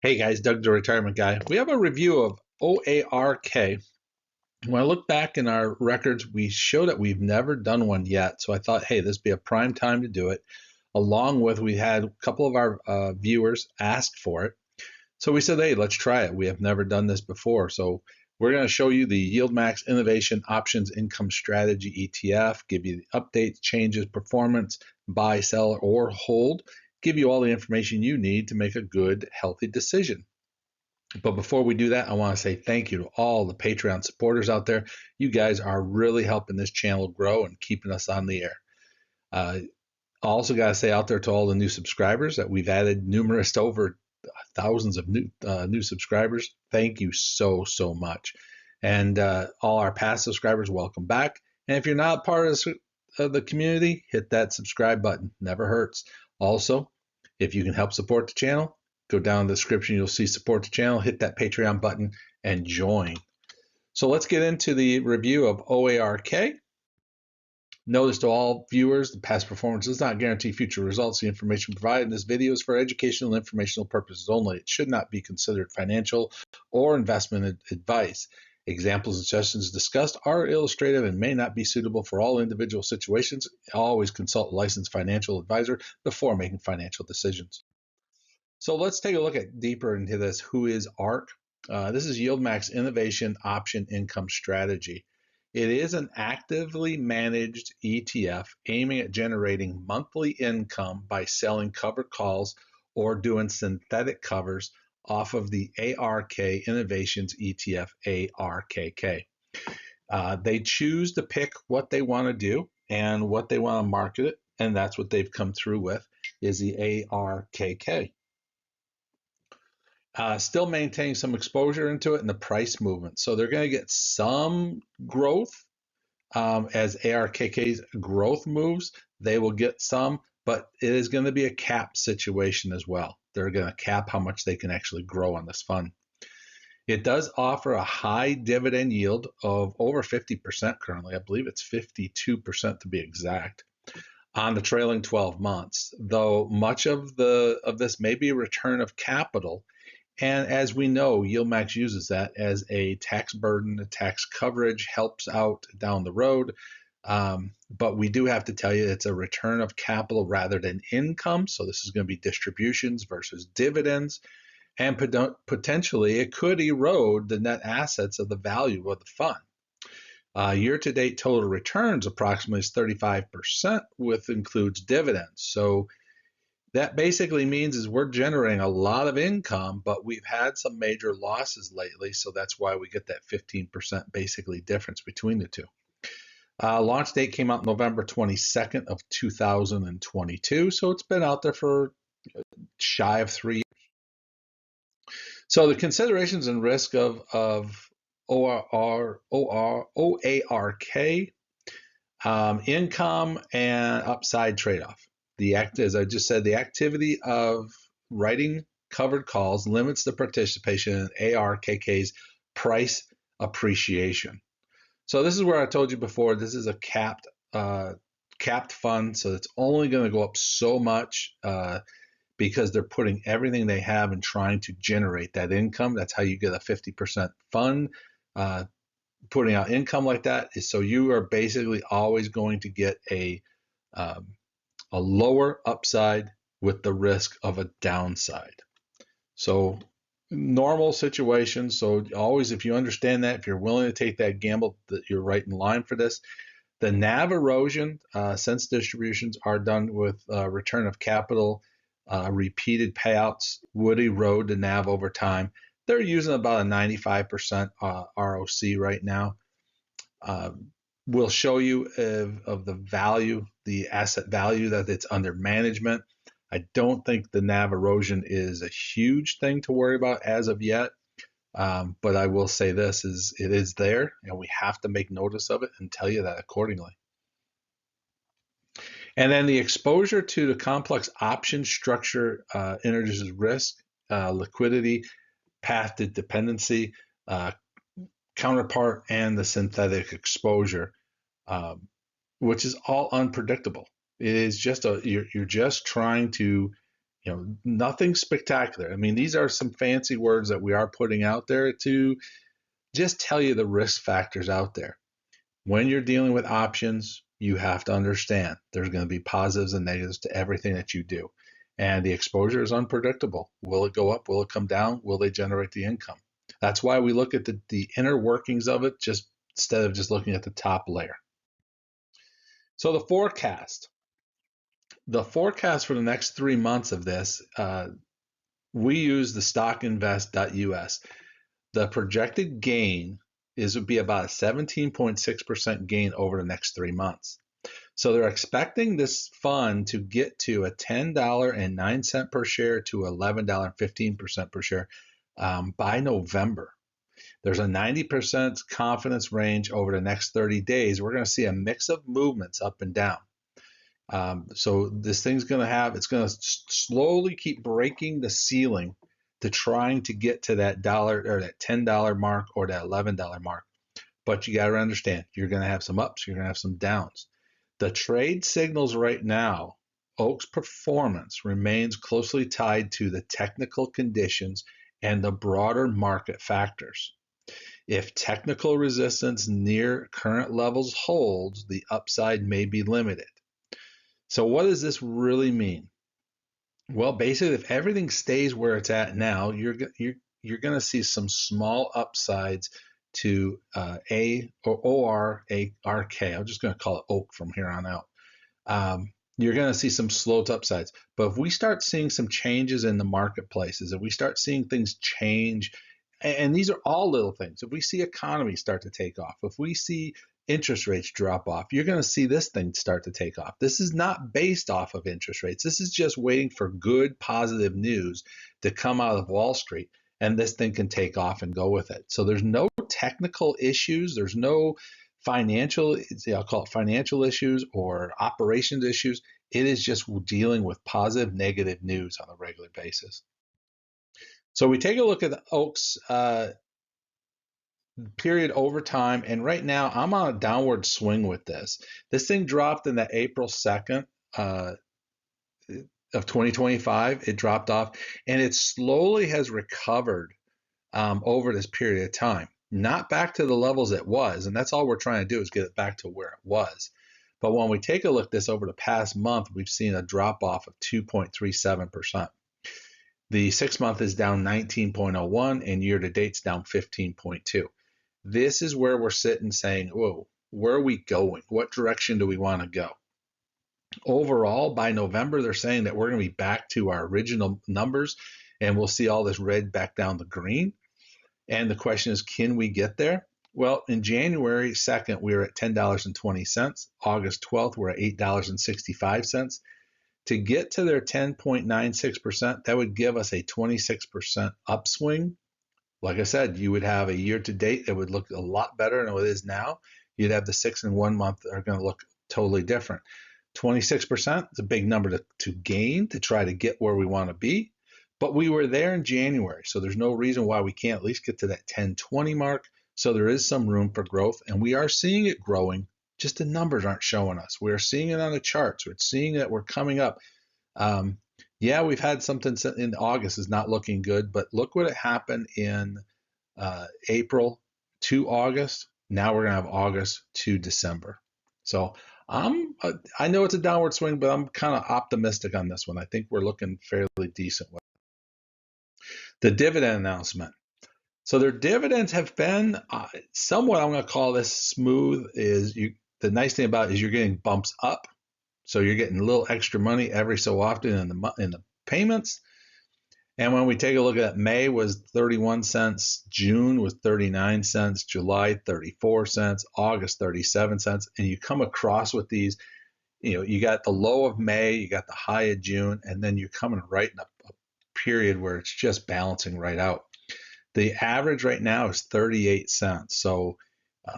Hey guys, Doug the Retirement Guy. We have a review of OARK. When I look back in our records, we show that we've never done one yet. So I thought, hey, this would be a prime time to do it. Along with, we had a couple of our viewers ask for it. So we said, hey, let's try it. We have never done this before. So we're going to show you the Yield Max Innovation Options Income Strategy ETF, give you the updates, changes, performance, buy, sell, or hold, give you all the information you need to make a good, healthy decision. But before we do that, I want to say thank you to all the Patreon supporters out there. You guys are really helping this channel grow and keeping us on the air. I also got to say out there to all the new subscribers that we've added numerous over thousands of new subscribers. Thank you so much. And all our past subscribers, welcome back. And if you're not part of the community, hit that subscribe button. Never hurts. Also, if you can help support the channel, go down in the description. You'll see support the channel. Hit that Patreon button and join. So let's get into the review of OARK. Notice to all viewers, the past performance does not guarantee future results. The information provided in this video is for educational and informational purposes only. It should not be considered financial or investment advice. Examples and suggestions discussed are illustrative and may not be suitable for all individual situations. Always consult a licensed financial advisor before making financial decisions. So let's take a look at deeper into this. Who is ARK? This is Yield Max Innovation Option Income Strategy. It is an actively managed ETF aiming at generating monthly income by selling covered calls or doing synthetic covers off of the ARK Innovations ETF, ARKK. They choose to pick what they want to do and what they want to market it, and that's what they've come through with is the ARKK. Still maintaining some exposure into it and the price movement. So they're going to get some growth as ARKK's growth moves. They will get some, but it is going to be a cap situation as well. They're going to cap how much they can actually grow on this fund. It does offer a high dividend yield of over 50% currently. I believe it's 52% to be exact on the trailing 12 months, though much of this may be a return of capital. And as we know, YieldMax uses that as a tax burden, a tax coverage, helps out down the road. But we do have to tell you it's a return of capital rather than income. So this is going to be distributions versus dividends. And potentially it could erode the net assets of the value of the fund. Year-to-date total returns approximately is 35%, with includes dividends. So that basically means is we're generating a lot of income, but we've had some major losses lately. So that's why we get that 15% basically difference between the two. Launch date came out November 22nd of 2022. So it's been out there for shy of 3 years. So the considerations and risk of OARK, income and upside trade-off. As I just said, the activity of writing covered calls limits the participation in ARKK's price appreciation. So this is where I told you before, this is a capped fund, so it's only going to go up so much because they're putting everything they have and trying to generate that income. That's how you get a 50% fund. Putting out income like that is so you are basically always going to get a lower upside with the risk of a downside. So normal situations. So always, if you understand that, if you're willing to take that gamble, that you're right in line for this. The NAV erosion, since distributions are done with return of capital, repeated payouts would erode the NAV over time. They're using about a 95% ROC right now. We'll show you of the value, the asset value that it's under management. I don't think the NAV erosion is a huge thing to worry about as of yet. But I will say this is it is there, and we have to make notice of it and tell you that accordingly. And then the exposure to the complex option structure introduces risk, liquidity, path to dependency, counterpart, and the synthetic exposure, which is all unpredictable. It is just you're just trying to, Nothing spectacular. I mean, these are some fancy words that we are putting out there to just tell you the risk factors out there. When you're dealing with options, you have to understand there's going to be positives and negatives to everything that you do. And the exposure is unpredictable. Will it go up? Will it come down? Will they generate the income? That's why we look at the inner workings of it just instead of just looking at the top layer. So the forecast for the next 3 months of this, we use the stockinvest.us. The projected gain would be about a 17.6% gain over the next 3 months. So they're expecting this fund to get to a $10.09 per share to $11.15 per share by November. There's a 90% confidence range over the next 30 days. We're going to see a mix of movements up and down. So this thing's going to it's going to slowly keep breaking the ceiling to trying to get to that dollar or that $10 mark or that $11 mark. But you got to understand, you're going to have some ups, you're going to have some downs. The trade signals right now, Oak's performance remains closely tied to the technical conditions and the broader market factors. If technical resistance near current levels holds, the upside may be limited. So what does this really mean? Well, basically, if everything stays where it's at now, you're going to see some small upsides to A or OARK. I'm just going to call it Oak from here on out. You're going to see some slow to upsides. But if we start seeing some changes in the marketplaces, if we start seeing things change, and these are all little things, if we see economy start to take off, if we see interest rates drop off, you're going to see this thing start to take off. This is not based off of interest rates. This is just waiting for good, positive news to come out of Wall Street, and this thing can take off and go with it. So there's no technical issues. There's no financial, I'll call it financial issues or operations issues. It is just dealing with positive, negative news on a regular basis. So we take a look at the Oaks period over time, and right now I'm on a downward swing with this. This thing dropped in the April 2nd of 2025. It dropped off, and it slowly has recovered over this period of time. Not back to the levels it was, and that's all we're trying to do is get it back to where it was. But when we take a look at this over the past month, we've seen a drop off of 2.37%. The 6-month is down 19.01, and year to date's down 15.2. This is where we're sitting saying, whoa, where are we going? What direction do we want to go? Overall, by November, they're saying that we're going to be back to our original numbers, and we'll see all this red back down to green. And the question is, can we get there? Well, in January 2nd, we were at $10.20. August 12th, we're at $8.65. To get to their 10.96%, that would give us a 26% upswing. Like I said, you would have a year to date that would look a lot better than it is now. You'd have the 6 and 1 month are going to look totally different. 26% is a big number to gain to try to get where we want to be. But we were there in January, so there's no reason why we can't at least get to that 1020 mark. So there is some room for growth, and we are seeing it growing. Just the numbers aren't showing us. We're seeing it on the charts. We're seeing that we're coming up. Yeah, we've had something in August is not looking good, but look what happened in April to August. Now we're going to have August to December. So I know it's a downward swing, but I'm kind of optimistic on this one. I think we're looking fairly decent with the dividend announcement. So their dividends have been somewhat, I'm going to call this smooth. The nice thing about it is you're getting bumps up. So you're getting a little extra money every so often in the payments. And when we take a look at May was 31 cents, June was 39 cents, July 34 cents, August 37 cents. And you come across with these, you got the low of May, you got the high of June, and then you're coming right in a period where it's just balancing right out. The average right now is 38 cents. So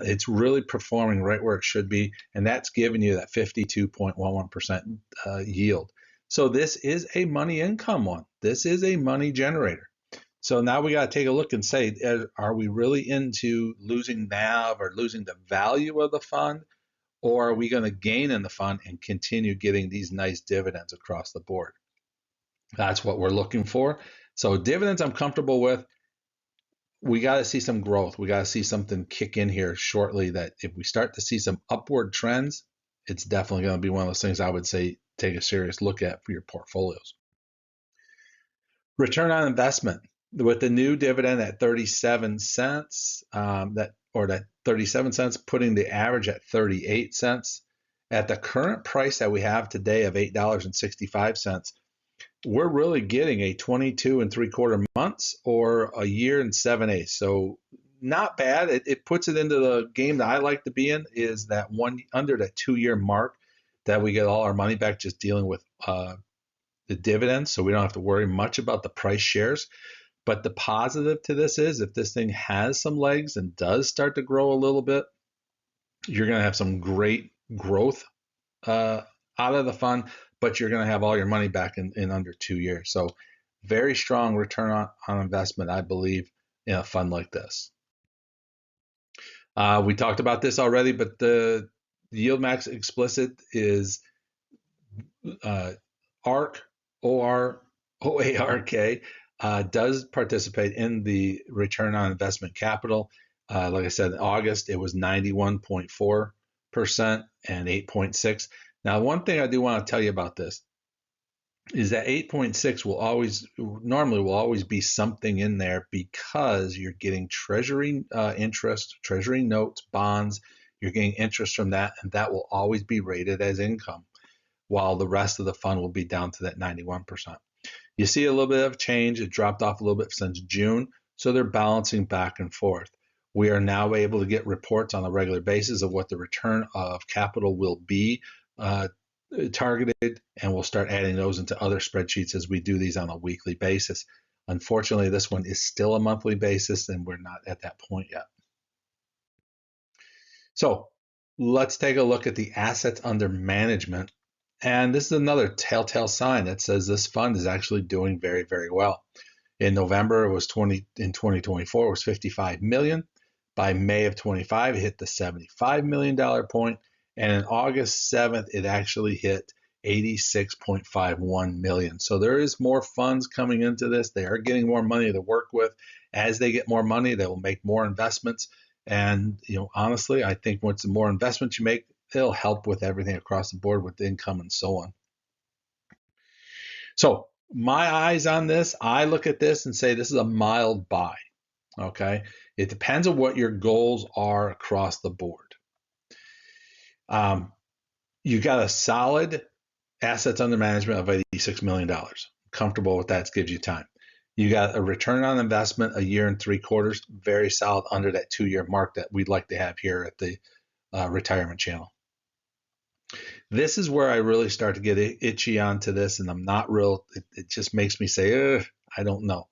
it's really performing right where it should be, and that's giving you that 52.11% yield. So this is a money income one. This is a money generator. So now we got to take a look and say, are we really into losing NAV or losing the value of the fund, or are we going to gain in the fund and continue getting these nice dividends across the board? That's what we're looking for. So dividends I'm comfortable with. We got to see some growth. We got to see something kick in here shortly that if we start to see some upward trends, it's definitely going to be one of those things I would say take a serious look at for your portfolios. Return on investment with the new dividend at 37 cents, that 37 cents, putting the average at 38 cents. At the current price that we have today of $8.65, we're really getting a 22 and 3/4 months or a year and 7/8. So not bad. It puts it into the game that I like to be in, is that one under that 2-year mark that we get all our money back just dealing with the dividends. So we don't have to worry much about the price shares. But the positive to this is if this thing has some legs and does start to grow a little bit, you're going to have some great growth out of the fund, but you're going to have all your money back in under 2 years. So very strong return on investment, I believe, in a fund like this. We talked about this already, but the yield max explicit is ARK, OARK, does participate in the return on investment capital. Like I said, in August, it was 91.4% and 8.6. Now, one thing I do want to tell you about this is that 8.6 normally will always be something in there because you're getting treasury interest, treasury notes, bonds, you're getting interest from that, and that will always be rated as income, while the rest of the fund will be down to that 91%. You see a little bit of change. It dropped off a little bit since June, so they're balancing back and forth. We are now able to get reports on a regular basis of what the return of capital will be targeted, and we'll start adding those into other spreadsheets as we do these on a weekly basis. Unfortunately, this one is still a monthly basis, and we're not at that point yet. So let's take a look at the assets under management. And this is another telltale sign that says this fund is actually doing very, very well. In November, it was in 2024, it was 55 million. By May of 25, it hit the $75 million point. And in August 7th, it actually hit 86.51 million. So there is more funds coming into this. They are getting more money to work with. As they get more money, they will make more investments. And honestly, I think once the more investments you make, it'll help with everything across the board with income and so on. So my eyes on this, I look at this and say this is a mild buy. Okay, it depends on what your goals are across the board. You got a solid assets under management of $86 million. Comfortable with that, gives you time. You got a return on investment, a year and 3/4, very solid under that 2-year mark that we'd like to have here at the retirement channel. This is where I really start to get itchy onto this, and I'm not real. It just makes me say, I don't know.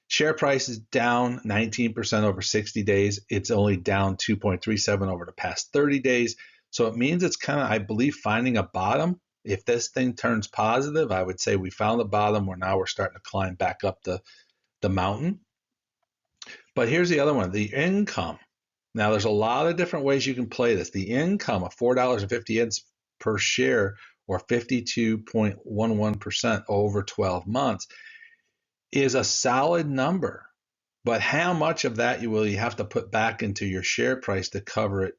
Share price is down 19% over 60 days. It's only down 2.37 over the past 30 days. So it means it's kind of, I believe, finding a bottom. If this thing turns positive, I would say we found the bottom where now we're starting to climb back up the mountain. But here's the other one, the income. Now, there's a lot of different ways you can play this. The income of $4.50 per share, or 52.11% over 12 months, is a solid number. But how much of that will you have to put back into your share price to cover it,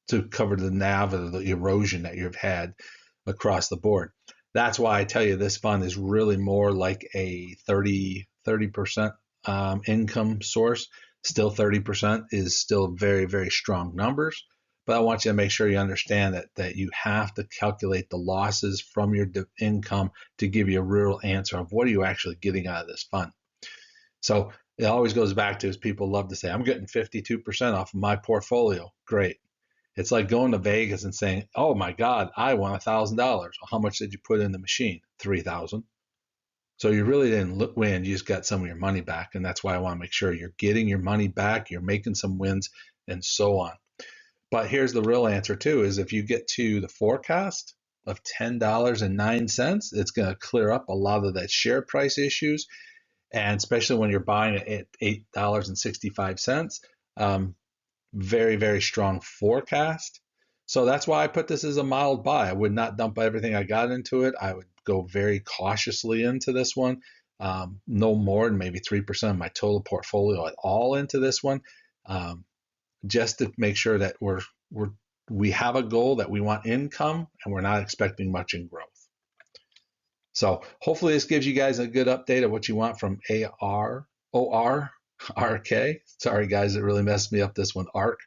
to cover the NAV of the erosion that you've had across the board? That's why I tell you this fund is really more like a 30% income source. Still 30% is still very, very strong numbers. But I want you to make sure you understand that you have to calculate the losses from your income to give you a real answer of what are you actually getting out of this fund. So it always goes back to, as people love to say, I'm getting 52% off of my portfolio. Great. It's like going to Vegas and saying, oh my God, I won $1,000. Well, how much did you put in the machine? 3,000. So you really didn't win. You just got some of your money back. And that's why I want to make sure you're getting your money back, you're making some wins, and so on. But here's the real answer too, is if you get to the forecast of $10.09, it's going to clear up a lot of that share price issues. And especially when you're buying at $8.65, very, very strong forecast. So that's why I put this as a mild buy. I would not dump everything I got into it. I would go very cautiously into this one. No more than maybe 3% of my total portfolio at all into this one, just to make sure that we have a goal that we want income and we're not expecting much in growth. So hopefully this gives you guys a good update of what you want from OARK. Sorry guys, it really messed me up, this one, ARK.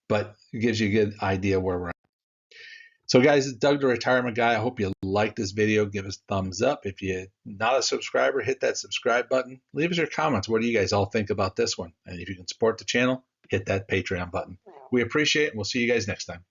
But it gives you a good idea where we're at. So guys, it's Doug the Retirement Guy. I hope you liked this video. Give us a thumbs up. If you're not a subscriber, hit that subscribe button. Leave us your comments. What do you guys all think about this one? And if you can support the channel, hit that Patreon button. We appreciate it, and we'll see you guys next time.